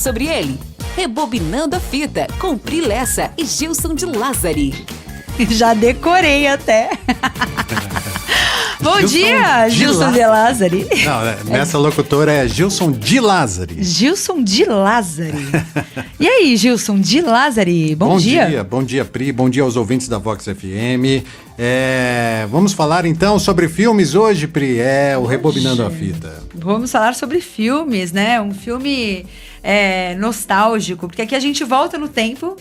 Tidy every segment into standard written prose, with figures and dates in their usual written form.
sobre ele. Rebobinando a Fita, com Pri Lessa e Gilson de Lázari. Já decorei até. Bom dia, Gilson de Lázari. Não, nessa locutora é Gilson de Lázari. Gilson de Lázari. E aí, Gilson de Lázari, bom dia. Bom dia, Pri. Bom dia aos ouvintes da Vox FM. Vamos falar então sobre filmes hoje, Pri. O Rebobinando a Fita. Vamos falar sobre filmes, né? Um filme nostálgico, porque aqui a gente volta no tempo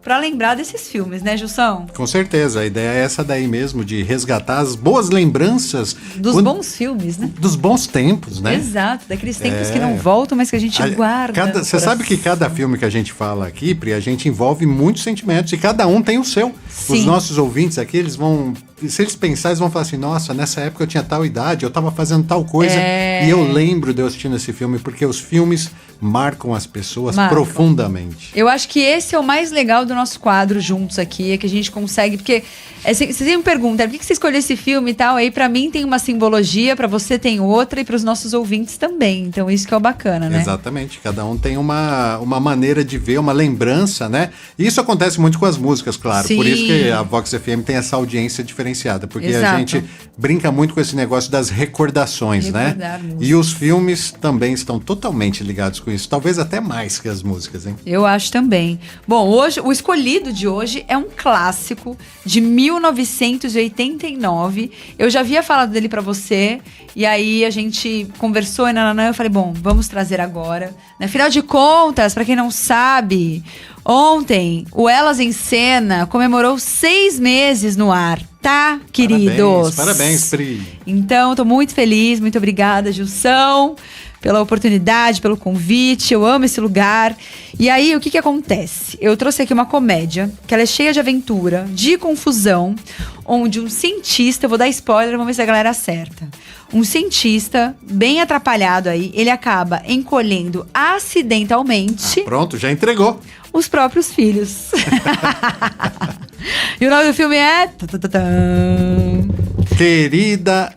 pra lembrar desses filmes, né, Gilson? Com certeza, a ideia é essa daí mesmo, de resgatar as boas lembranças. Dos bons filmes, né? Dos bons tempos, né? Exato, daqueles tempos que não voltam, mas que a gente guarda. Você sabe que cada filme que a gente fala aqui, Pri, a gente envolve muitos sentimentos e cada um tem o seu. Sim. Os nossos ouvintes aqui, eles vão... Se eles pensarem, eles vão falar assim, nossa, nessa época eu tinha tal idade, eu tava fazendo tal coisa e eu lembro de eu assistindo esse filme, porque os filmes marcam as pessoas profundamente. Eu acho que esse é o mais legal do nosso quadro juntos aqui, é que a gente consegue, porque você sempre me pergunta, por que você escolheu esse filme e tal? Aí pra mim tem uma simbologia, pra você tem outra e pros nossos ouvintes também. Então isso que é o bacana, né? Exatamente, cada um tem uma maneira de ver, uma lembrança, né? E isso acontece muito com as músicas, claro. Sim. Por isso que a Vox FM tem essa audiência diferenciada, porque Exato. a gente brinca muito com esse negócio das recordações, né? Músicas. E os filmes também estão totalmente ligados com isso, talvez até mais que as músicas, hein? Eu acho também. Bom, hoje o escolhido de hoje é um clássico de 1989. Eu já havia falado dele pra você e aí a gente conversou e eu falei, bom, vamos trazer agora. Afinal de contas, pra quem não sabe, ontem o Elas em Cena comemorou 6 meses no ar, tá, queridos? Parabéns, Pri. Então, tô muito feliz, muito obrigada, Gilson, pela oportunidade, pelo convite. Eu amo esse lugar. E aí, o que acontece? Eu trouxe aqui uma comédia, que ela é cheia de aventura, de confusão, onde um cientista, eu vou dar spoiler, vamos ver se a galera acerta. Um cientista, bem atrapalhado aí, ele acaba encolhendo acidentalmente... Pronto, já entregou. Os próprios filhos. E o nome do filme é... Querida...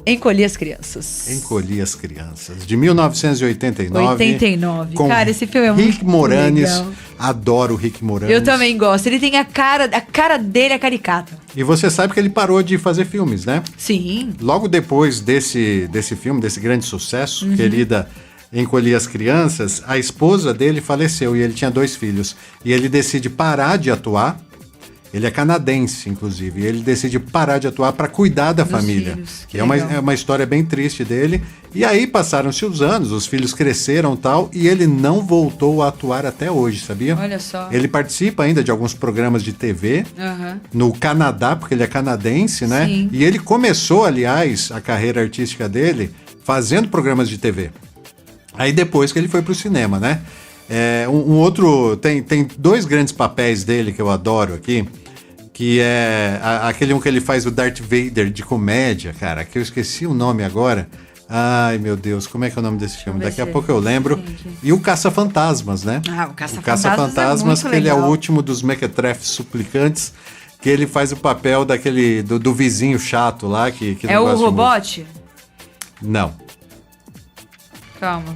Encolhi as Crianças. Encolhi as Crianças, de 1989. 89. Com cara, esse filme é muito Rick Moranis. legal. Adoro o Rick Moranis. Eu também gosto. Ele tem a cara dele é caricata. E você sabe que ele parou de fazer filmes, né? Sim. Logo depois desse filme, desse grande sucesso, Querida Encolhi as Crianças, a esposa dele faleceu e ele tinha 2 filhos. E ele decide parar de atuar. Ele é canadense, inclusive. E ele decide parar de atuar para cuidar da família. Filhos, É uma história bem triste dele. E aí passaram-se os anos, os filhos cresceram e tal, e ele não voltou a atuar até hoje, sabia? Olha só. Ele participa ainda de alguns programas de TV no Canadá, porque ele é canadense, né? Sim. E ele começou, aliás, a carreira artística dele fazendo programas de TV. Aí depois que ele foi pro cinema, né? Um outro... Tem 2 grandes papéis dele que eu adoro aqui, que é aquele que ele faz o Darth Vader de comédia, cara, que eu esqueci o nome agora. Ai, meu Deus, como é que é o nome desse filme? Daqui a pouco eu lembro. E o Caça-Fantasmas, né? O Caça-Fantasmas que ele é o último dos Mequetrefes suplicantes, que ele faz o papel daquele, do vizinho chato lá, que é não o gosta Robot? Não. Calma.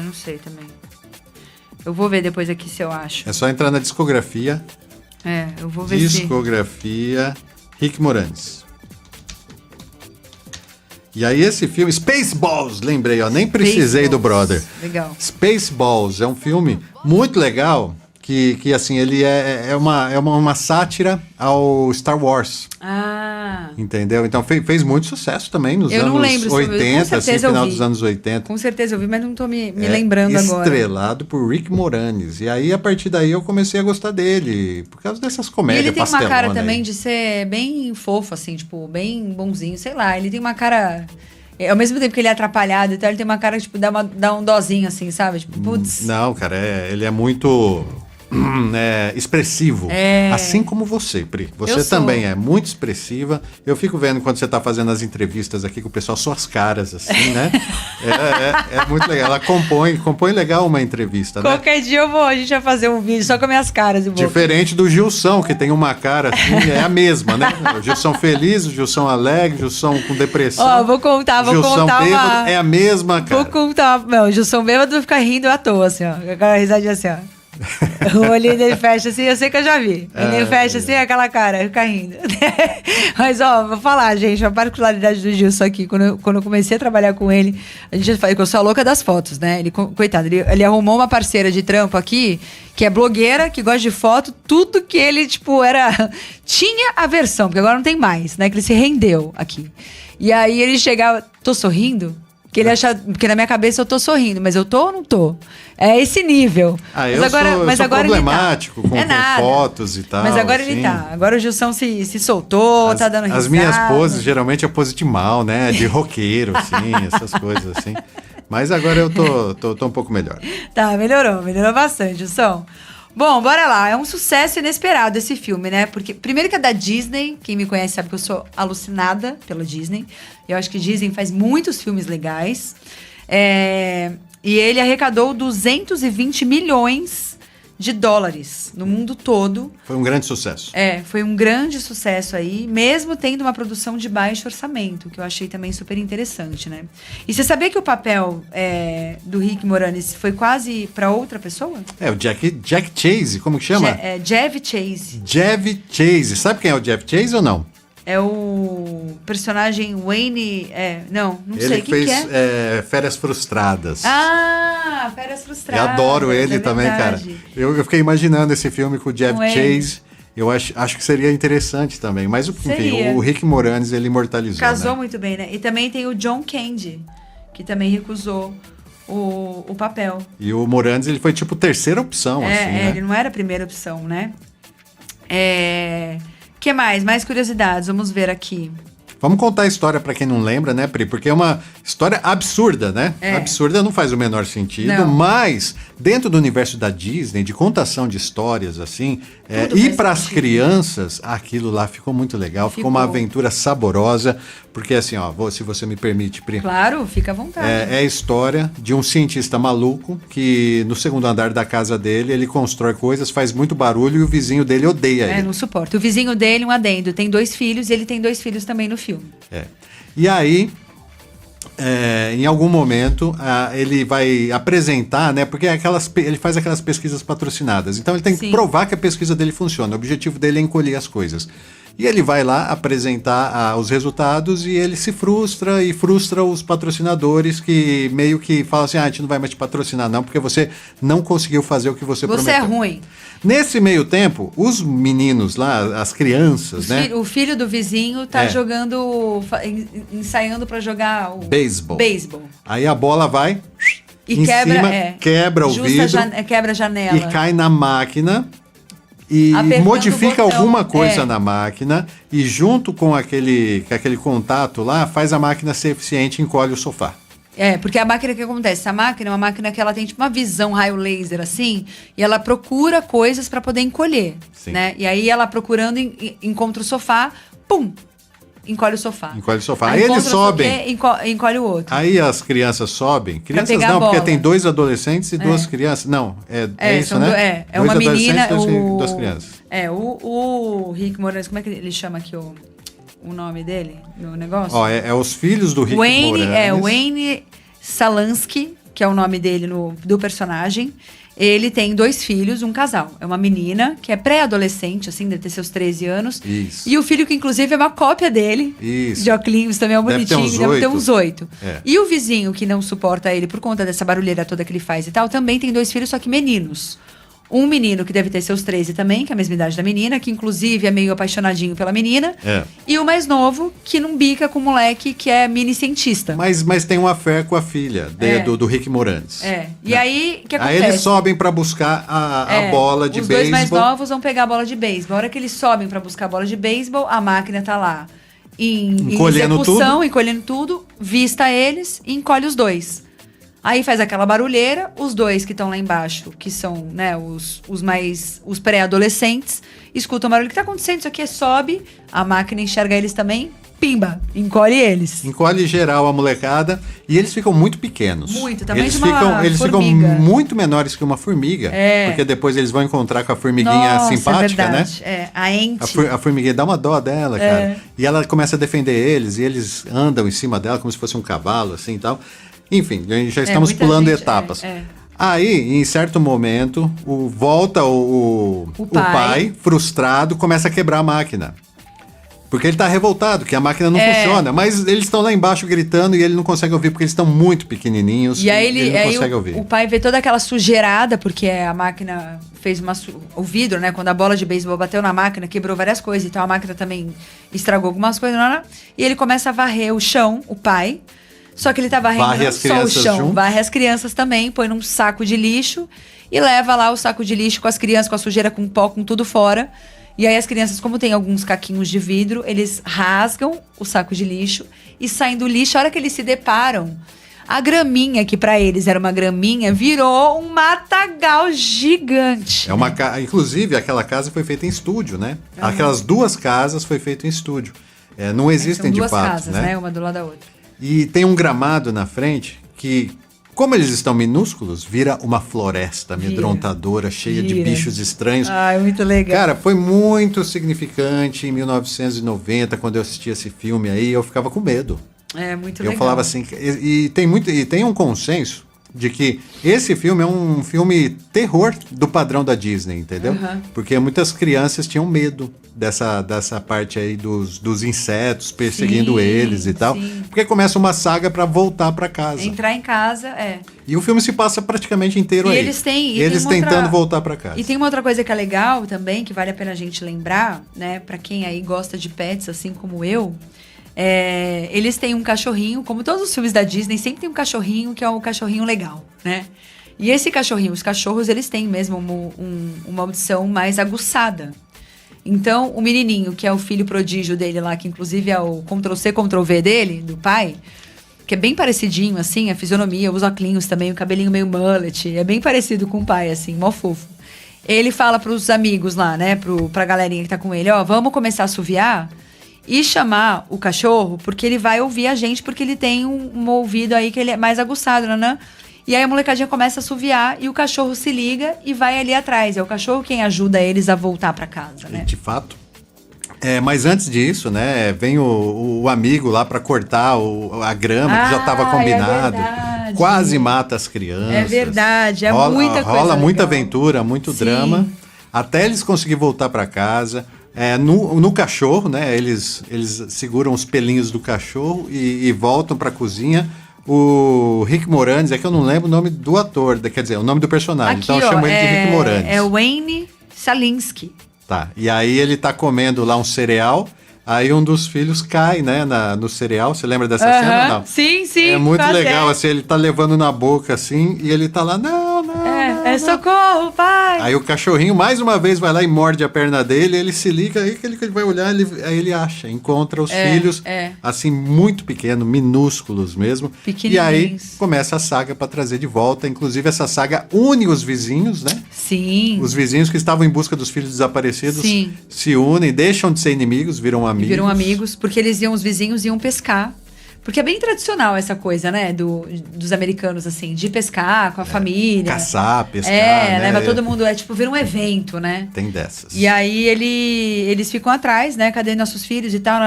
Não sei também. Eu vou ver depois aqui se eu acho. É só entrar na discografia. Eu vou ver Discografia Rick Moranis. E aí esse filme, Spaceballs, lembrei, ó, nem precisei do brother. Legal. Spaceballs é um filme muito legal, que assim, ele é uma sátira ao Star Wars. Entendeu? Então fez muito sucesso também nos anos 80, assim, final dos anos 80. Com certeza eu vi, mas não tô me lembrando agora. Estrelado por Rick Moranis. E aí, a partir daí, eu comecei a gostar dele, por causa dessas comédias pastelona. Ele tem uma cara aí também de ser bem fofo, assim, tipo, bem bonzinho, sei lá. Ele tem uma cara... Ao mesmo tempo que ele é atrapalhado e tal, ele tem uma cara, tipo, dá um dozinho, assim, sabe? Tipo, putz. Não, cara, ele é muito... expressivo. Assim como você, Pri. Você também é muito expressiva. Eu fico vendo quando você tá fazendo as entrevistas aqui com o pessoal, suas caras, assim, né? É muito legal. Ela compõe legal uma entrevista, né? Qualquer dia a gente vai fazer um vídeo só com minhas caras e boca. Diferente do Gilson, que tem uma cara assim, é a mesma, né? O Gilson feliz, o Gilson alegre, o Gilson com depressão. Ó, vou contar Gilson bêbado, uma... é a mesma, cara. Vou contar... Não, o Gilson bêbado fica rindo à toa, assim, ó. Aquela risadinha assim, ó. O olhinho dele fecha assim, eu sei que eu já vi. Ele fecha assim, aquela cara, fica rindo. Mas, ó, vou falar, gente, a particularidade do Gilson aqui, quando eu comecei a trabalhar com ele, a gente falou que eu sou a louca das fotos, né? Ele, coitado, ele arrumou uma parceira de trampo aqui, que é blogueira, que gosta de foto, tudo que ele, tipo, era... Tinha a versão, porque agora não tem mais, né? Que ele se rendeu aqui. E aí ele chegava, tô sorrindo? Porque na minha cabeça eu tô sorrindo, mas eu tô ou não tô? É esse nível. Eu sou problemático com fotos e tal. Mas agora assim. ele tá. Agora o Gilson se soltou, tá dando risada. As minhas poses geralmente é pose de mal, né? De roqueiro, assim, essas coisas assim. Mas agora eu tô um pouco melhor. Tá, melhorou bastante, Gilson. Bom, bora lá. É um sucesso inesperado esse filme, né? Porque, primeiro que é da Disney. Quem me conhece sabe que eu sou alucinada pela Disney. Eu acho que Disney faz muitos filmes legais. E ele arrecadou 220 milhões de dólares no mundo todo. Foi um grande sucesso. Foi um grande sucesso aí, mesmo tendo uma produção de baixo orçamento, que eu achei também super interessante, né? E você sabia que o papel do Rick Moranis foi quase para outra pessoa? O Jack Chase, como que chama? Jeff Chase. Jeff Chase. Sabe quem é o Jeff Chase ou não? É o personagem Wayne... não sei quem fez, que é. Férias Frustradas. Ah, Férias Frustradas. Eu adoro ele também, cara. Eu fiquei imaginando esse filme com o Jeff Chase. Eu acho que seria interessante também. Mas, enfim, o Rick Moranis, ele imortalizou, Casou muito bem, né? E também tem o John Candy, que também recusou o papel. E o Moranis, ele foi tipo terceira opção, assim, né? Ele não era a primeira opção, né? Que mais? Mais curiosidades, vamos ver aqui. Vamos contar a história pra quem não lembra, né, Pri? Porque é uma história absurda, né? Absurda não faz o menor sentido, mas dentro do universo da Disney, de contação de histórias, assim, e para as crianças, aquilo lá ficou muito legal, ficou uma aventura saborosa, porque assim, ó, se você me permite, Pri. Claro, fica à vontade. É a história de um cientista maluco que no segundo andar da casa dele, ele constrói coisas, faz muito barulho e o vizinho dele odeia ele. Não suporta. O vizinho dele, um adendo, tem 2 filhos e ele tem 2 filhos também no filme. E aí, em algum momento, ele vai apresentar, né? Porque ele faz aquelas pesquisas patrocinadas. Então ele tem que provar que a pesquisa dele funciona. O objetivo dele é encolher as coisas. E ele vai lá apresentar os resultados e ele se frustra e frustra os patrocinadores que meio que falam assim, a gente não vai mais te patrocinar não, porque você não conseguiu fazer o que você prometeu. Você é ruim. Nesse meio tempo, os meninos lá, as crianças, né? O filho do vizinho tá ensaiando pra jogar o beisebol. Aí a bola vai e em cima, quebra o vidro, quebra a janela. E cai na máquina. E modifica alguma coisa na máquina e junto com aquele contato lá, faz a máquina ser eficiente e encolhe o sofá. Porque a máquina, o que acontece? Essa máquina é uma máquina que ela tem tipo uma visão raio laser assim, e ela procura coisas para poder encolher, né? E aí ela procurando encontra o sofá, pum! Encolhe o sofá. Aí eles sobem. Encolhe o outro. Aí as crianças sobem. Crianças não, porque tem 2 adolescentes e 2 crianças. Não, é isso, né? É uma menina. 2 crianças. O Rick Moranis, como é que ele chama aqui o nome dele no negócio? É os filhos do Rick Moranis. Wayne Salansky, que é o nome dele do personagem. Ele tem 2 filhos, um casal. É uma menina que é pré-adolescente, assim, deve ter seus 13 anos. Isso. E o filho que, inclusive, é uma cópia dele. Isso. De óculos, também é um bonitinho. Deve ter uns 8. E o vizinho, que não suporta ele por conta dessa barulheira toda que ele faz e tal, também tem 2 filhos, só que meninos. Um menino que deve ter seus 13 também, que é a mesma idade da menina, que inclusive é meio apaixonadinho pela menina. E o mais novo, que não bica com o moleque, que é mini cientista. Mas tem uma fé com a filha do Rick Moranis. E aí, o que acontece? Aí eles sobem pra buscar a bola de beisebol. Os 2 mais novos vão pegar a bola de beisebol. A hora que eles sobem pra buscar a bola de beisebol, a máquina tá lá em execução, encolhendo tudo, vista eles e encolhe os 2. Aí faz aquela barulheira, os dois que estão lá embaixo, que são, né, os pré-adolescentes, escutam o barulho. O que tá acontecendo? Isso aqui sobe, a máquina enxerga eles também, pimba, encolhe eles. Encolhe geral a molecada e eles ficam muito pequenos. Muito, tamanho eles de uma eles ficam formiga. muito menores que uma formiga. Porque depois eles vão encontrar com a formiguinha Nossa, simpática, é né? verdade. A ente. A formiguinha dá uma dó dela, cara. E ela começa a defender eles, e eles andam em cima dela como se fosse um cavalo, assim e tal. Enfim, já estamos muita pulando gente, etapas. Aí, em certo momento, volta o pai, frustrado, começa a quebrar a máquina. Porque ele tá revoltado, que a máquina não funciona. Mas eles estão lá embaixo gritando e ele não consegue ouvir, porque eles estão muito pequenininhos. E aí ele não consegue ouvir. O pai vê toda aquela sujeirada, porque a máquina fez o vidro, né? Quando a bola de beisebol bateu na máquina, quebrou várias coisas. Então a máquina também estragou algumas coisas. E ele começa a varrer o chão, o pai. Só que ele tá varrendo Varre não as só o crianças chão, junto. varre as crianças também, põe num saco de lixo e leva lá o saco de lixo com as crianças, com a sujeira, com pó, com tudo fora. E aí as crianças, como tem alguns caquinhos de vidro, eles rasgam o saco de lixo e saem do lixo. A hora que eles se deparam, a graminha, que pra eles era uma graminha, virou um matagal gigante. Inclusive, aquela casa foi feita em estúdio, né? Aquelas duas casas foi feito em estúdio. Não existem de fato, São duas casas, né? Uma do lado da outra. E tem um gramado na frente que, como eles estão minúsculos, vira uma floresta amedrontadora, cheia de bichos estranhos. Ai, muito legal. Cara, foi muito significante em 1990, quando eu assisti esse filme aí, eu ficava com medo. Muito legal. Eu falava assim, e tem um consenso de que esse filme é um filme terror do padrão da Disney, entendeu? Porque muitas crianças tinham medo dessa parte aí dos insetos perseguindo eles e tal. Porque começa uma saga pra voltar pra casa. Entrar em casa, E o filme se passa praticamente inteiro aí. Eles tentando voltar pra casa. E tem uma outra coisa que é legal também, que vale a pena a gente lembrar, né? Pra quem aí gosta de pets, assim como eu. Eles têm um cachorrinho, como todos os filmes da Disney, sempre tem um cachorrinho que é um cachorrinho legal, né? E esse cachorrinho, os cachorros, eles têm mesmo uma audição mais aguçada. Então, o menininho, que é o filho prodígio dele lá, que inclusive é o Ctrl-C, Ctrl-V dele, do pai, que é bem parecidinho, assim, a fisionomia, os óculos também, o cabelinho meio mullet, é bem parecido com o pai, assim, mó fofo. Ele fala pros amigos lá, né, pra galerinha que tá com ele, vamos começar a assoviar e chamar o cachorro, porque ele vai ouvir a gente, porque ele tem um ouvido aí que ele é mais aguçado, né? E aí a molecadinha começa a assoviar e o cachorro se liga e vai ali atrás. É o cachorro quem ajuda eles a voltar pra casa, né? De fato. Mas antes disso, né, vem o amigo lá pra cortar a grama, que já estava combinado. Quase mata as crianças. É verdade, muita coisa rola muita legal. aventura, muito drama, até eles conseguirem voltar pra casa. No cachorro, né, eles seguram os pelinhos do cachorro e voltam pra cozinha. O Rick Moranis, que eu não lembro o nome do ator, quer dizer, o nome do personagem. Aqui, então eu chamo ele de Rick Moranis. É Wayne Szalinski. Tá, e aí ele tá comendo lá um cereal, aí um dos filhos cai, né, no cereal. Você lembra dessa cena? Não. Sim. É muito legal, assim, ele tá levando na boca, assim, e ele tá lá, não. Socorro, pai! Aí o cachorrinho, mais uma vez, vai lá e morde a perna dele, ele se liga, aí que ele vai olhar, aí ele encontra os filhos, assim, muito pequenos, minúsculos mesmo. E aí começa a saga pra trazer de volta, inclusive essa saga une os vizinhos, né? Sim. Os vizinhos que estavam em busca dos filhos desaparecidos se unem, deixam de ser inimigos, viram amigos. Viram amigos, porque os vizinhos iam pescar. Porque é bem tradicional essa coisa, né, dos americanos, assim, de pescar com a família. Caçar, pescar, né? Leva todo mundo, vira um evento, né? Tem dessas. E aí eles ficam atrás, né, cadê nossos filhos e tal,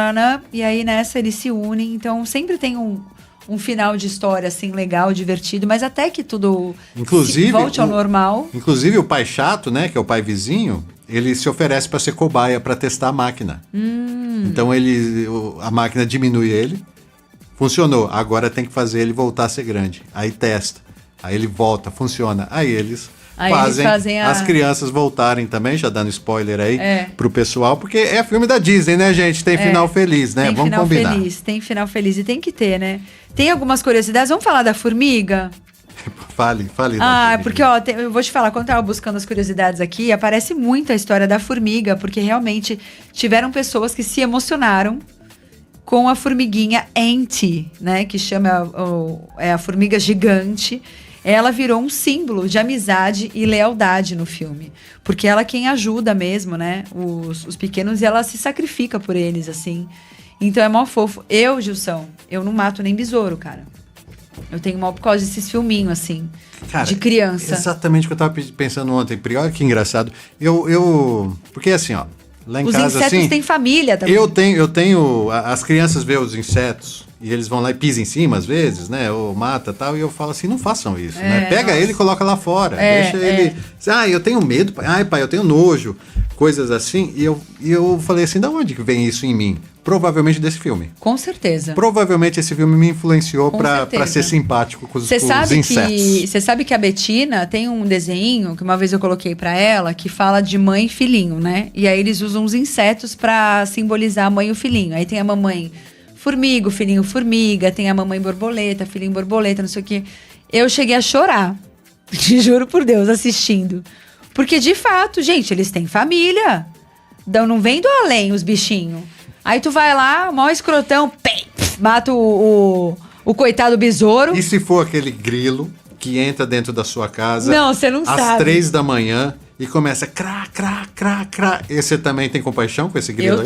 e aí nessa eles se unem, então sempre tem um final de história, assim, legal, divertido, mas até que tudo volte ao normal. Inclusive o pai chato, né, que é o pai vizinho, ele se oferece para ser cobaia, para testar a máquina. Então a máquina diminui ele. Funcionou, agora tem que fazer ele voltar a ser grande. Aí testa, aí ele volta, funciona. Aí eles fazem as crianças voltarem também, já dando spoiler aí pro pessoal, porque é filme da Disney, né, gente? Tem final feliz, né? Vamos combinar. Tem final feliz e tem que ter, né? Tem algumas curiosidades, vamos falar da formiga? Fale. Porque, eu vou te falar, quando eu tava buscando as curiosidades aqui, aparece muito a história da formiga, porque realmente tiveram pessoas que se emocionaram com a formiguinha Auntie, né? Que chama a formiga gigante. Ela virou um símbolo de amizade e lealdade no filme. Porque ela é quem ajuda mesmo, né? Os pequenos, e ela se sacrifica por eles, assim. Então é mó fofo. Eu, Gilson, eu não mato nem besouro, cara. Eu tenho mal por causa desses filminhos, assim, Cara, de criança. Exatamente o que eu tava pensando ontem. Olha que engraçado. Porque assim, ó, lá em Os casa, insetos assim, têm família também. eu tenho, as crianças veem os insetos e eles vão lá e pisam em cima às vezes, né, ou mata tal, e eu falo assim, não façam isso, né, pega ele e coloca lá fora, deixa ele, eu tenho medo, pai, eu tenho nojo, coisas assim, e eu falei assim, da onde que vem isso em mim? Provavelmente desse filme. Com certeza. Provavelmente esse filme me influenciou Com pra certeza. ser simpático com os Você sabe insetos. você sabe que a Betina tem um desenho que uma vez eu coloquei pra ela que fala de mãe e filhinho, né? E aí eles usam os insetos pra simbolizar a mãe e o filhinho. Aí tem a mamãe formiga, o filhinho formiga, tem a mamãe borboleta, filhinho borboleta, não sei o quê. Eu cheguei a chorar, te juro por Deus, assistindo. Porque de fato, gente, eles têm família. Não vem do além os bichinhos. Aí tu vai lá, maior escrotão, mata o coitado besouro. E se for aquele grilo que entra dentro da sua casa Não, você não às sabe. 3 da manhã e começa crá, crá, crá, crá. Esse também tem compaixão com esse grilo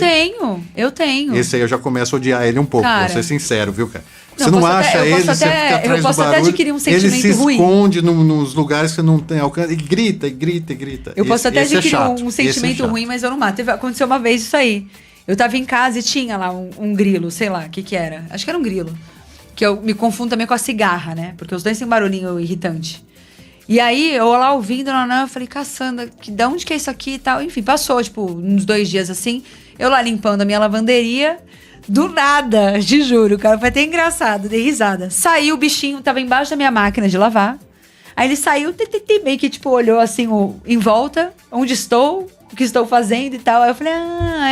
Eu tenho. Esse aí eu já começo a odiar ele um pouco, Cara. vou ser sincero, viu, cara? Não, Você não posso acha até- eu ele, posso você até- fica atrás eu posso do até barulho, adquirir um ele se sentimento ruim. esconde nos lugares que você não tem alcance e grita, e grita, e grita. Eu posso até Esse é adquirir chato, um esse é sentimento chato. ruim, mas eu não mato. Aconteceu uma vez isso aí. Eu tava em casa e tinha lá um grilo, sei lá, o que era. Acho que era um grilo. Que eu me confundo também com a cigarra, né? Porque os dois têm um barulhinho irritante. E aí, eu lá ouvindo, eu falei, caçanda, de onde que é isso aqui e tal? Enfim, passou, tipo, uns 2 dias assim. Eu lá limpando a minha lavanderia, do nada, te juro, cara. Foi até engraçado, dei risada. Saiu o bichinho, tava embaixo da minha máquina de lavar. Aí ele saiu, meio que, tipo, olhou assim em volta, onde estou, o que estou fazendo e tal. Aí eu falei,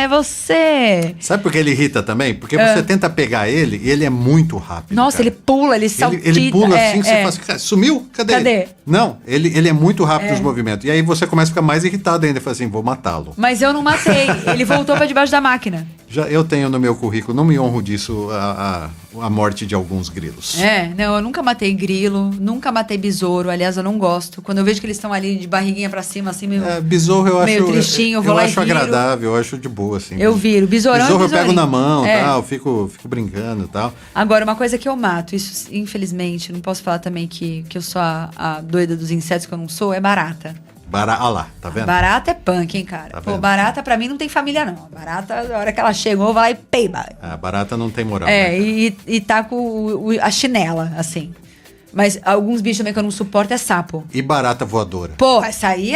é você. Sabe por que ele irrita também? Porque você tenta pegar ele e ele é muito rápido. Nossa, cara. ele pula, ele saltita. Ele pula assim, você fala assim, cara, sumiu? Cadê Cadê? ele? Não, ele é muito rápido nos movimentos. E aí você começa a ficar mais irritado ainda. Fala assim, vou matá-lo. Mas eu não matei, ele voltou pra debaixo da máquina. Já eu tenho no meu currículo, não me honro disso, a morte de alguns grilos. Não, eu nunca matei grilo, nunca matei besouro. Aliás, eu não gosto. Quando eu vejo que eles estão ali de barriguinha pra cima, assim, meio... Besouro eu meio acho... tristinho, eu vou lá e acho viro. agradável, eu acho de boa, assim. Eu viro. Besourão Besouro é eu pego besourinho. na mão, tal, fico brincando e tal. Agora, uma coisa que eu mato, isso, infelizmente, não posso falar também que eu sou a doida dos insetos, que eu não sou, é barata. Olha lá, tá vendo? Barata é punk, hein, cara? Tá Pô, vendo? barata pra mim não tem família, não. Barata, a hora que ela chegou, vai lá e peiba. A barata não tem moral. né, cara? E tá com a chinela, assim. Mas alguns bichos também que eu não suporto é sapo. E barata voadora. Pô, essa aí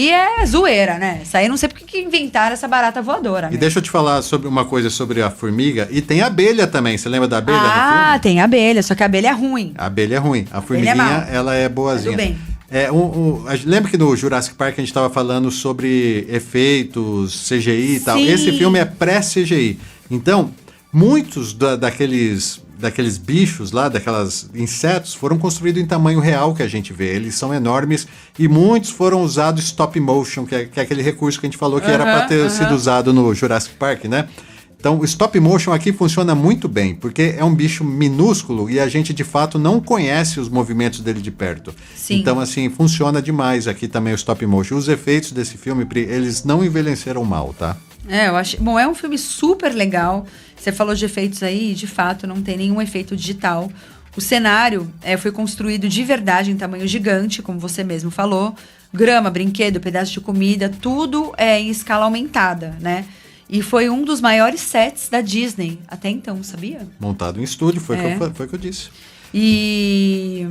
é zoeira, né? Essa aí eu não sei porque que inventaram essa barata voadora. E meu. deixa eu te falar sobre uma coisa sobre a formiga. E tem a abelha também. Você lembra da abelha no filme? Tem abelha, só que a abelha é ruim. A abelha é ruim. A é formiguinha, mal. ela é boazinha. Tudo bem. Lembra que no Jurassic Park a gente estava falando sobre efeitos, CGI e tal? Sim. Esse filme é pré-CGI. Então, muitos daqueles bichos lá, daqueles insetos, foram construídos em tamanho real que a gente vê. Eles são enormes e muitos foram usados stop motion, que é aquele recurso que a gente falou que era para ter sido usado no Jurassic Park, né? Então, o stop motion aqui funciona muito bem, porque é um bicho minúsculo e a gente, de fato, não conhece os movimentos dele de perto. Sim. Então, assim, funciona demais aqui também o stop motion. Os efeitos desse filme, Pri, eles não envelheceram mal, tá? Eu acho. Bom, é um filme super legal. Você falou de efeitos aí, de fato, não tem nenhum efeito digital. O cenário foi construído de verdade em tamanho gigante, como você mesmo falou. Grama, brinquedo, pedaço de comida, tudo é em escala aumentada, né? E foi um dos maiores sets da Disney até então, sabia? Montado em estúdio, foi o que eu disse. E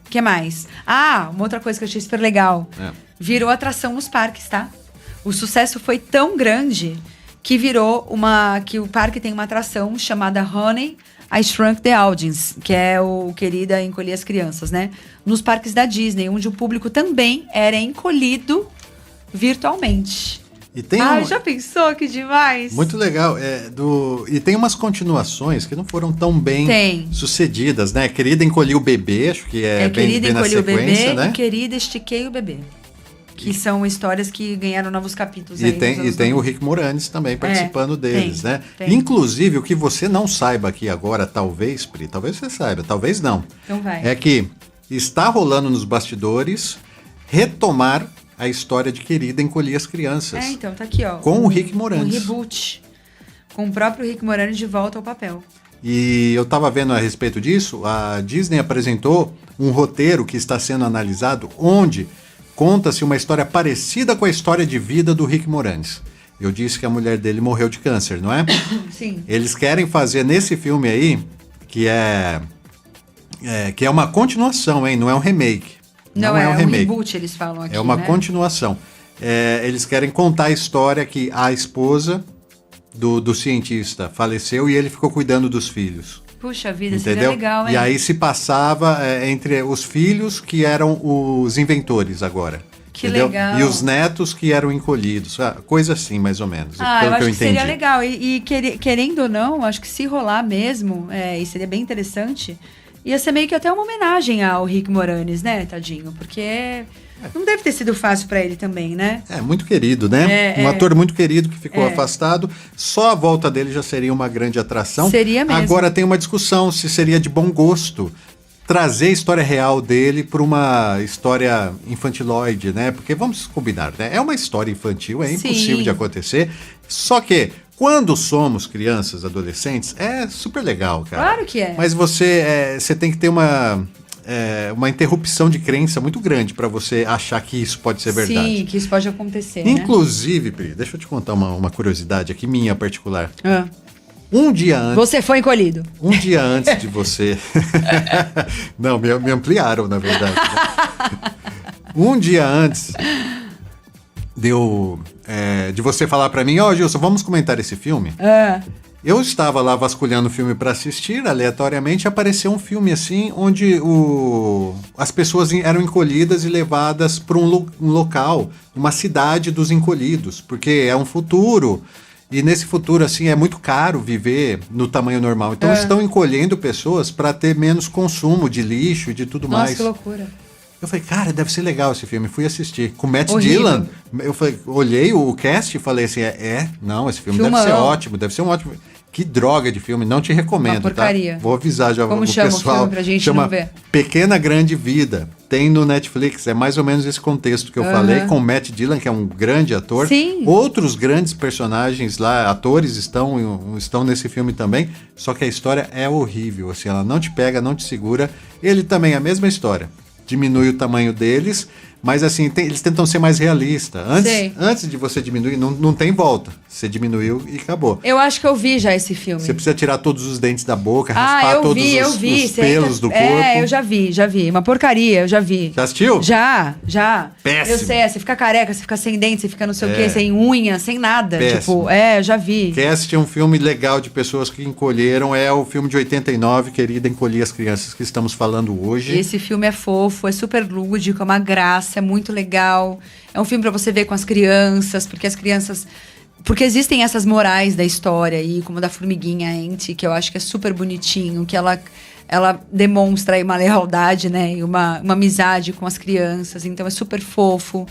o que mais? Uma outra coisa que eu achei super legal. Virou atração nos parques, tá? O sucesso foi tão grande que virou que o parque tem uma atração chamada Honey, I Shrunk the Audience, que é o Querida Encolher as Crianças, né? Nos parques da Disney, onde o público também era encolhido virtualmente. E tem já pensou que demais? Muito legal. E tem umas continuações que não foram tão bem sucedidas, né? Querida Encolhi o Bebê, acho que é bem Querida na Encolhi o sequência, Bebê né? e Querida Estiquei o Bebê. Que são histórias que ganharam novos capítulos. E aí tem, nos e anos tem o 90. Rick Moranis também participando deles, tem, né? tem. Inclusive, o que você não saiba aqui agora, talvez, Pri, talvez você saiba, talvez não. Então vai. É que está rolando nos bastidores retomar a história de Querida Encolher as Crianças. Então, tá aqui, ó. Com o Rick Moranis. Um reboot. Com o próprio Rick Moranis de volta ao papel. E eu estava vendo a respeito disso, a Disney apresentou um roteiro que está sendo analisado, onde conta-se uma história parecida com a história de vida do Rick Moranis. Eu disse que a mulher dele morreu de câncer, não é? Sim. Eles querem fazer nesse filme aí, que é uma continuação, hein? Não é um remake. Não é um reboot, eles falam aqui, É uma né? continuação. Eles querem contar a história que a esposa do cientista faleceu e ele ficou cuidando dos filhos. Puxa vida, Entendeu? seria legal, hein? E aí se passava entre os filhos que eram os inventores agora. Que entendeu? legal. E os netos que eram encolhidos. Coisa assim, mais ou menos. Ah, pelo eu acho que eu que seria entendi. legal. E querendo ou não, acho que se rolar mesmo, e seria bem interessante, ia ser meio que até uma homenagem ao Rick Moranis, né, tadinho? Porque não deve ter sido fácil pra ele também, né? É, muito querido, né? Um ator muito querido que ficou afastado. Só a volta dele já seria uma grande atração. Seria mesmo. Agora tem uma discussão se seria de bom gosto trazer a história real dele para uma história infantiloide, né? Porque vamos combinar, né? É uma história infantil, é impossível Sim. de acontecer. Só que quando somos crianças, adolescentes, é super legal, cara. Claro que é. Mas você tem que ter uma interrupção de crença muito grande para você achar que isso pode ser verdade. Sim, que isso pode acontecer, né? Inclusive, Pri, deixa eu te contar uma curiosidade aqui, minha particular. Ah. Um dia antes. Você foi encolhido. Um dia antes de você. Não, me ampliaram, na verdade. Né? Um dia antes de você falar pra mim, Gilson, vamos comentar esse filme? Eu estava lá vasculhando o filme para assistir, aleatoriamente apareceu um filme assim, onde as pessoas eram encolhidas e levadas para um local, uma cidade dos encolhidos, porque é um futuro. E nesse futuro, assim, é muito caro viver no tamanho normal. Então, estão encolhendo pessoas para ter menos consumo de lixo e de tudo Nossa, mais. que loucura. Eu falei, cara, deve ser legal esse filme. Fui assistir. Com Matt Horrível. Dillon. Eu falei, olhei o cast e falei assim, não, esse filme Filmão. deve ser ótimo, deve ser um ótimo... Que droga de filme, não te recomendo, Uma porcaria. tá? Vou avisar já Como o chama pessoal. o filme pra gente chama não ver? Pequena Grande Vida. Tem no Netflix, é mais ou menos esse contexto que eu falei, com o Matt Dillon, que é um grande ator. Sim. Outros grandes personagens lá, atores estão nesse filme também, só que a história é horrível, assim, ela não te pega, não te segura. Ele também é a mesma história, diminui o tamanho deles, mas assim, eles tentam ser mais realistas. Antes de você diminuir, não tem volta. Você diminuiu e acabou. Eu acho que eu vi já esse filme. Você precisa tirar todos os dentes da boca, raspar todos os pelos do corpo. Eu já vi. Uma porcaria, eu já vi. Já assistiu? Já. Péssimo. Eu sei, você fica careca, você fica sem dente, você fica não sei o quê, sem unha, sem nada. Péssimo. Tipo, eu já vi. Quer assistir um filme legal de pessoas que encolheram, é o filme de 89, Querida Encolher as Crianças, que estamos falando hoje. Esse filme é fofo, é super lúdico, é uma graça, é muito legal. É um filme pra você ver com as crianças, porque existem essas morais da história aí, como da formiguinha Ant, que eu acho que é super bonitinho, que ela demonstra aí uma lealdade, né, e uma amizade com as crianças, então é super fofo.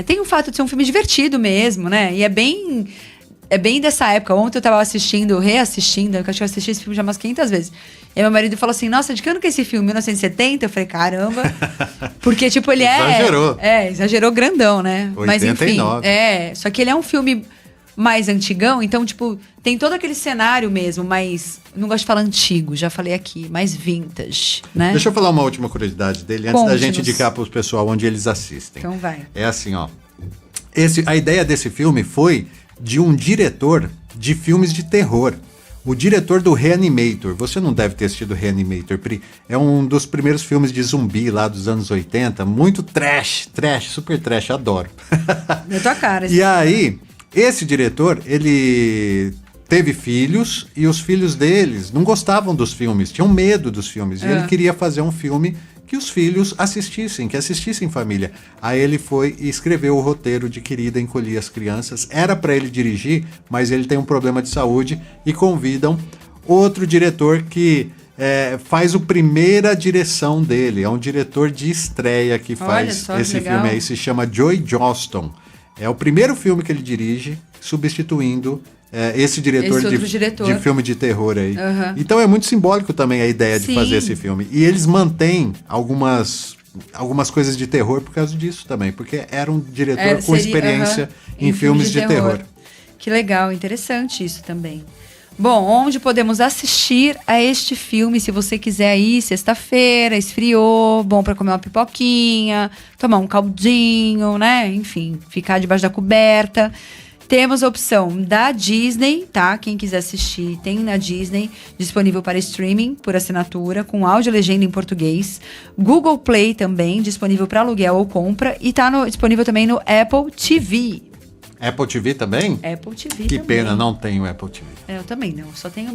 Tem o fato de ser um filme divertido mesmo, né, e é bem dessa época. Ontem eu tava reassistindo, eu acho que eu assisti esse filme já umas 500 vezes. E meu marido falou assim, nossa, de que ano que é esse filme? 1970? Eu falei, caramba. Porque, tipo, ele Exagerou. Exagerou grandão, né? 89. Mas enfim, só que ele é um filme mais antigão, então, tipo, tem todo aquele cenário mesmo, mas não gosto de falar antigo, já falei aqui, mais vintage, né? Deixa eu falar uma última curiosidade dele, antes da gente indicar pro pessoal onde eles assistem. Então vai. É assim, ó. A ideia desse filme foi de um diretor de filmes de terror. O diretor do Reanimator. Você não deve ter assistido Reanimator, Pri. É um dos primeiros filmes de zumbi lá dos anos 80. Muito trash, super trash, adoro. Na tua cara. E aí, esse diretor, ele teve filhos e os filhos deles não gostavam dos filmes, tinham medo dos filmes. E ele queria fazer um filme que os filhos assistissem, que assistissem família. Aí ele foi e escreveu o roteiro de Querida Encolher as Crianças. Era para ele dirigir, mas ele tem um problema de saúde e convidam outro diretor que faz a primeira direção dele. É um diretor de estreia que faz só que esse legal. filme aí. Se chama Joy Johnston. É o primeiro filme que ele dirige, substituindo esse diretor, Esse outro diretor. de filme de terror aí. Uhum. Então é muito simbólico também a ideia de Sim. fazer esse filme. E eles mantêm algumas coisas de terror por causa disso também. Porque era um diretor com experiência em filmes de terror. Que legal, interessante isso também. Bom, onde podemos assistir a este filme, se você quiser ir sexta-feira, esfriou, bom para comer uma pipoquinha, tomar um caldinho, né? Enfim, ficar debaixo da coberta. Temos a opção da Disney, tá? Quem quiser assistir, tem na Disney, disponível para streaming, por assinatura, com áudio e legenda em português. Google Play também, disponível para aluguel ou compra. E tá disponível também no Apple TV. Apple TV também? Apple TV Que também. pena, não tenho Apple TV. Eu também não, só tenho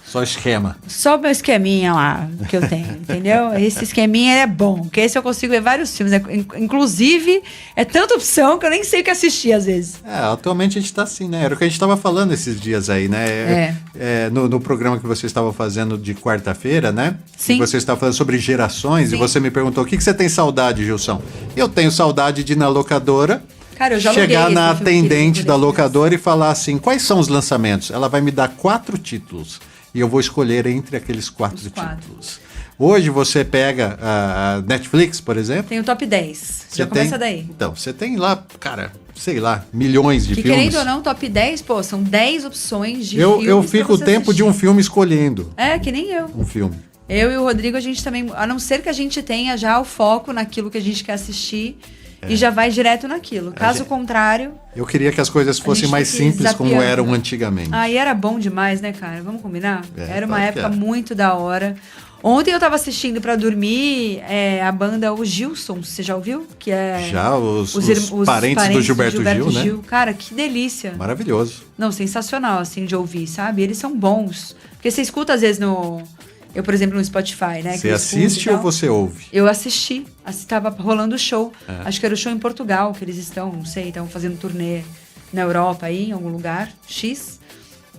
Só esquema. Só o meu esqueminha lá que eu tenho, entendeu? Esse esqueminha é bom, porque esse eu consigo ver vários filmes. Inclusive, é tanta opção que eu nem sei o que assistir às vezes. Atualmente a gente tá assim, né? Era o que a gente tava falando esses dias aí, né? No programa que você estava fazendo de quarta-feira, né? Sim. Você estava falando sobre gerações. Sim. E você me perguntou, o que você tem saudade, Gilson? Eu tenho saudade de ir na locadora, Cara, eu já chegar aluguei na esse filme atendente que da eu locadora e falar assim, quais são os lançamentos? Ela vai me dar 4 títulos e eu vou escolher entre aqueles 4 títulos. Hoje você pega a Netflix, por exemplo. Tem o top 10. Já começa daí. Então, você tem lá, cara, sei lá, milhões de Que filmes. querendo ou não, top 10, pô, são 10 opções de Eu filmes fico pra o você tempo de um assistir. filme escolhendo Que nem eu. um filme. Eu e o Rodrigo, a gente também, a não ser que a gente tenha já o foco naquilo que a gente quer assistir e já vai direto naquilo. Caso contrário... Eu queria que as coisas fossem gente mais tem que ir simples como zapeando. eram antigamente. Aí era bom demais, né, cara? Vamos combinar? Era uma claro que época era. muito da hora. Ontem eu tava assistindo pra dormir a banda Os Gilsons, você já ouviu? Que é Já os parentes do Gilberto Gil, né? Cara, que delícia. Maravilhoso. Não, sensacional, assim, de ouvir, sabe? Eles são bons. Porque você escuta, às vezes, eu, por exemplo, no Spotify, né? que Você eu escuto assiste e ou tal. você ouve? Eu assisti. Tava rolando o show. Acho que era o show em Portugal, que eles estão, não sei, estão fazendo turnê na Europa aí, em algum lugar, X.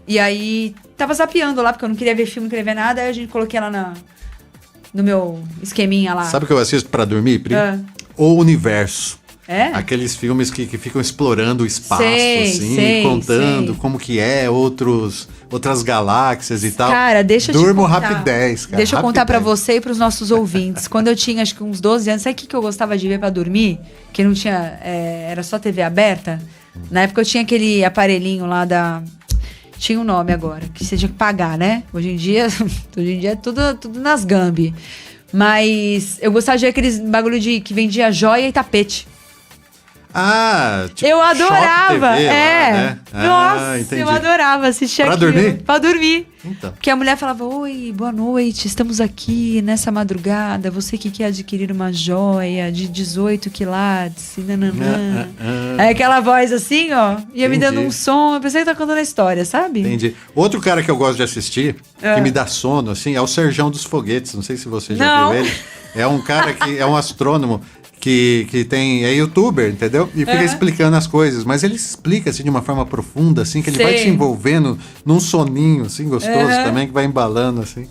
E aí, tava zapeando lá, porque eu não queria ver filme, não queria ver nada. Aí a gente coloquei ela no meu esqueminha lá. Sabe o que eu assisto pra dormir, Pri? Ah. O Universo. É? Aqueles filmes que ficam explorando o espaço, Sei, assim, sei, contando sei. como que é outras galáxias e tal. Cara, deixa eu te Durmo contar. rapidez, cara. Deixa eu contar pra rapidez. você e pros nossos ouvintes. Quando eu tinha, acho que uns 12 anos, sabe o que eu gostava de ver pra dormir? Que não tinha... era só TV aberta. Na época eu tinha aquele aparelhinho lá da... Tinha um nome agora, que você tinha que pagar, né? Hoje em dia é tudo nas Gambi. Mas eu gostava de ver aqueles bagulho que vendia joia e tapete. Tipo, Eu adorava, Choque TV lá, né? Nossa, entendi. eu adorava assistir Pra aquilo. dormir? Pra dormir. Então. Porque a mulher falava, oi, boa noite, estamos aqui nessa madrugada, você que quer adquirir uma joia de 18 quilates, e nananã. Aí aquela voz assim, ó, ia me dando Entendi. um som, eu pensei que tá contando a história, sabe? Entendi. Outro cara que eu gosto de assistir, que me dá sono, assim, é o Serjão dos Foguetes. Não sei se você já Não. viu ele. É um cara que é um astrônomo que é youtuber, entendeu? E fica explicando as coisas. Mas ele explica, assim, de uma forma profunda, assim, que ele vai Sei. te envolvendo num soninho, assim, gostoso também, que vai embalando, assim.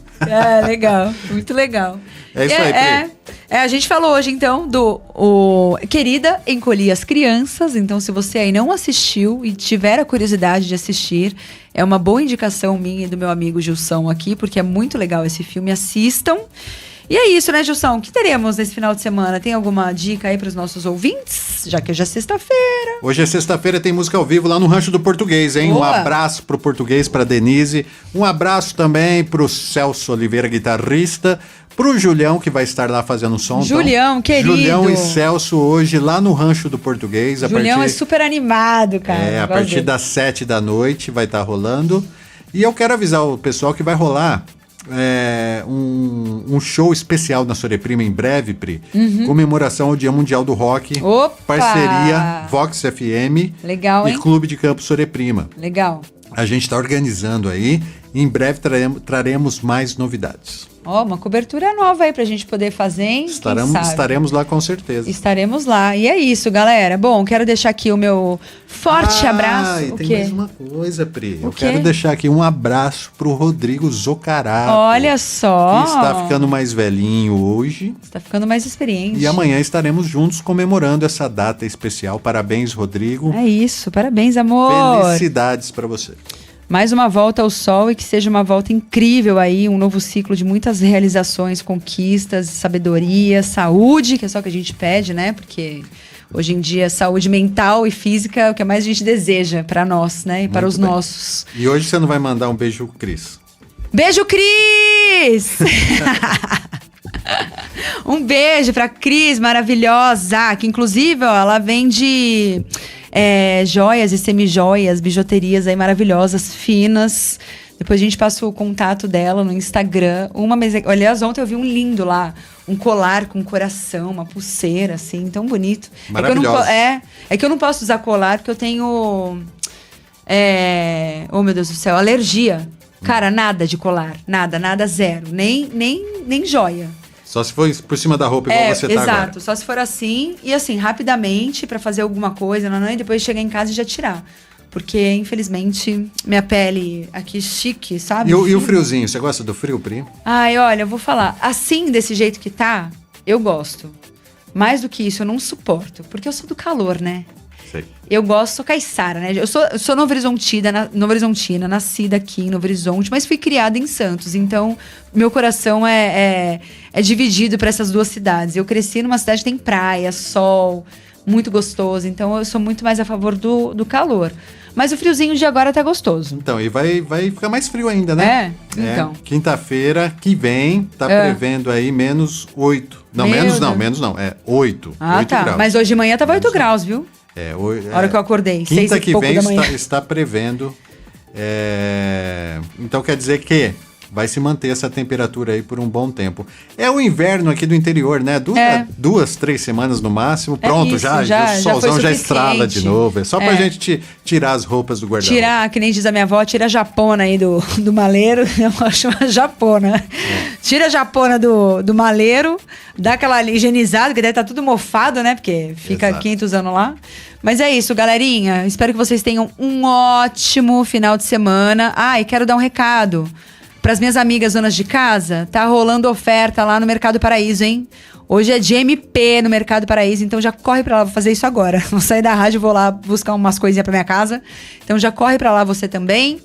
Legal, muito legal. É isso aí, Pri. A gente falou hoje, então, do Querida, Encolhi as Crianças. Então, se você aí não assistiu e tiver a curiosidade de assistir, é uma boa indicação minha e do meu amigo Gilson aqui, porque é muito legal esse filme. Assistam. E é isso, né, Gilson? O que teremos nesse final de semana? Tem alguma dica aí para os nossos ouvintes? Já que hoje é sexta-feira. Hoje é sexta-feira, tem música ao vivo lá no Rancho do Português, hein? Boa. Um abraço pro Português, pra Denise. Um abraço também pro Celso Oliveira, guitarrista. Pro Julião, que vai estar lá fazendo som. Julião, querido. Julião e Celso hoje lá no Rancho do Português. Julião é super animado, cara. a partir das 7 da noite vai estar rolando. E eu quero avisar o pessoal que vai rolar um show especial na Soreprima em breve, Pri. Comemoração ao Dia Mundial do Rock. Opa! Parceria Vox FM Legal, e hein? Clube de Campo Soreprima. Legal. A gente está organizando aí Em breve traremos mais novidades. Ó, uma cobertura nova aí pra gente poder fazer, hein? Estaremos lá com certeza. Estaremos lá. E é isso, galera. Bom, quero deixar aqui o meu forte abraço. E o tem quê? mais uma coisa, Pri. Eu quê? quero deixar aqui um abraço pro Rodrigo Zoccarato. Olha só. Que está ficando mais velhinho hoje. Está ficando mais experiente. E amanhã estaremos juntos comemorando essa data especial. Parabéns, Rodrigo. É isso. Parabéns, amor. Felicidades para você. Mais uma volta ao sol e que seja uma volta incrível aí, um novo ciclo de muitas realizações, conquistas, sabedoria, saúde, que é só o que a gente pede, né? Porque hoje em dia saúde mental e física é o que mais a gente deseja para nós, né? E para os nossos. E hoje você não vai mandar um beijo pro Cris? Beijo, Cris! Um beijo pra Cris, maravilhosa, que inclusive, ó, ela vende joias e semi-joias, bijuterias aí maravilhosas, finas. Depois a gente passa o contato dela no Instagram. Aliás, ontem eu vi um lindo lá, um colar com coração, uma pulseira, assim, tão bonito. Maravilhoso. É que eu não posso usar colar porque eu tenho, oh meu Deus do céu, alergia. Cara, nada de colar, nada, zero. Nem joia. Só se for por cima da roupa igual você tá agora. Exato, só se for assim, e assim, rapidamente, pra fazer alguma coisa, e depois chegar em casa e já tirar. Porque, infelizmente, minha pele aqui chique, sabe? E o friozinho, você gosta do frio, Pri? Ai, olha, eu vou falar, assim, desse jeito que tá, eu gosto. Mais do que isso, eu não suporto, porque eu sou do calor, né? Sei. Eu gosto, sou caiçara, né? Eu sou novo-horizontina, nascida aqui em Novo Horizonte, mas fui criada em Santos. Então, meu coração é dividido para essas duas cidades. Eu cresci numa cidade que tem praia, sol, muito gostoso. Então, eu sou muito mais a favor do calor. Mas o friozinho de agora tá gostoso. Então, e vai ficar mais frio ainda, né? Então. Quinta-feira que vem, tá prevendo aí -8. Não, menos não. É 8. Ah, 8 tá. graus. Mas hoje de manhã tava 8 graus, viu? A hora que eu acordei, 6 Quinta e que pouco vem da manhã. está prevendo. Então quer dizer que vai se manter essa temperatura aí por um bom tempo. É o inverno aqui do interior, né? 2, 3 semanas no máximo. Pronto, isso, o solzão foi já estrala de novo. É só pra gente tirar as roupas do guarda-roupa. Tirar, que nem diz a minha avó, tira a japona aí do maleiro. Eu acho uma japona. Tira a japona do maleiro, dá aquela higienizada, que deve estar tudo mofado, né? Porque fica 500 anos lá. Mas é isso, galerinha. Espero que vocês tenham um ótimo final de semana. E quero dar um recado. Para as minhas amigas donas de casa, tá rolando oferta lá no Mercado Paraíso, hein? Hoje é de MP no Mercado Paraíso, então já corre para lá, vou fazer isso agora. Vou sair da rádio, vou lá buscar umas coisinhas para minha casa. Então já corre para lá você também.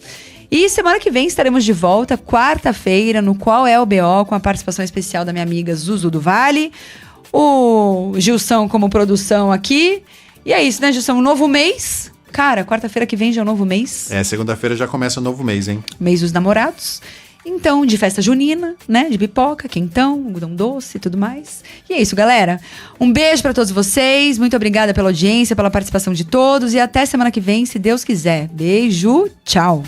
E semana que vem estaremos de volta, quarta-feira, no Qual é o BO, com a participação especial da minha amiga Zuzu do Vale. O Gilson como produção aqui. E é isso, né, Gilson? Um novo mês. Cara, quarta-feira que vem já é um novo mês. Segunda-feira já começa um novo mês, hein? Mês dos namorados. Então, de festa junina, né? De pipoca, quentão, algodão doce e tudo mais. E é isso, galera. Um beijo pra todos vocês. Muito obrigada pela audiência, pela participação de todos. E até semana que vem, se Deus quiser. Beijo, tchau.